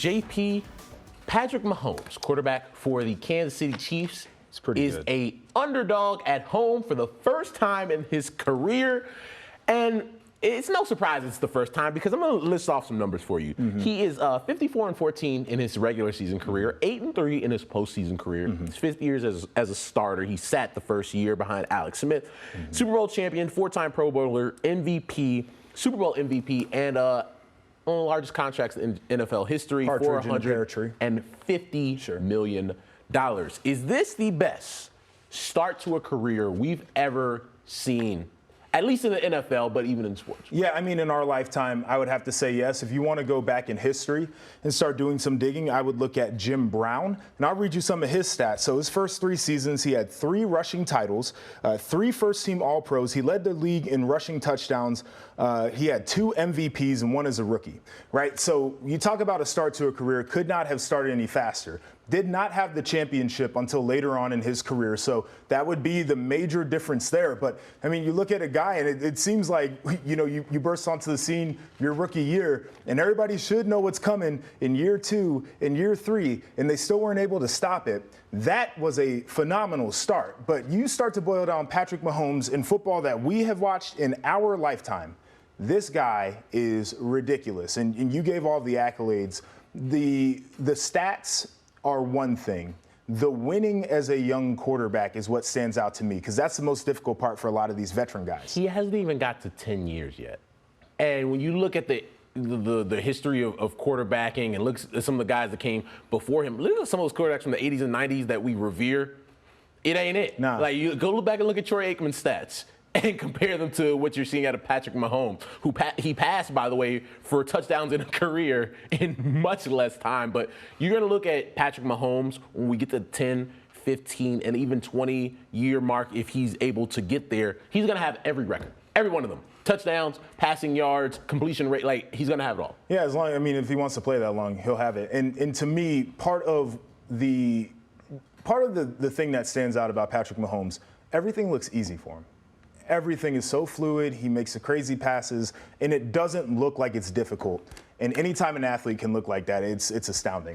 JP, Patrick Mahomes, quarterback for the Kansas City Chiefs, is a underdog at home for the first time in his career. And it's no surprise it's the first time because I'm going to list off some numbers for you. He is 54-14 in his regular season career, 8-3 in his postseason career. His 5th year as a starter. He sat the first year behind Alex Smith. Super Bowl champion, 4-time Pro Bowler, MVP, Super Bowl MVP, and one of the largest contracts in NFL history, $450 million. Is this the best start to a career we've ever seen? At least in the NFL, but even in sports. Yeah, I mean, in our lifetime, I would have to say yes. If you want to go back in history and start doing some digging, I would look at Jim Brown, and I'll read you some of his stats. So his first 3 seasons, he had 3 rushing titles, 3 first-team All-Pros. He led the league in rushing touchdowns. He had 2 MVPs and 1 as a rookie, right? So you talk about a start to a career, could not have started any faster. Did not have the championship until later on in his career. So that would be the major difference there. But, I mean, you look at a guy, and it seems like, you know, you burst onto the scene your rookie year, and everybody should know what's coming in year 2, in year 3, and they still weren't able to stop it. That was a phenomenal start. But you start to boil down Patrick Mahomes in football that we have watched in our lifetime. This guy is ridiculous. And you gave all the accolades. The stats are one thing. The winning as a young quarterback is what stands out to me, because that's the most difficult part for a lot of these veteran guys. He hasn't even got to 10 years yet. And when you look at the history of quarterbacking and look at some of the guys that came before him, look at some of those quarterbacks from the 80s and 90s that we revere. It ain't it. Nah. Like, you go look back and look at Troy Aikman's stats and compare them to what you're seeing out of Patrick Mahomes, who he passed, by the way, for touchdowns in a career in much less time. But you're going to look at Patrick Mahomes when we get to 10, 15, and even 20-year mark, if he's able to get there, he's going to have every record, every one of them. Touchdowns, passing yards, completion rate, like, he's going to have it all. Yeah, as long, I mean, if he wants to play that long, he'll have it. And to me, part of the thing that stands out about Patrick Mahomes, everything looks easy for him. Everything is so fluid. He makes the crazy passes, and it doesn't look like it's difficult. And anytime an athlete can look like that, it's astounding.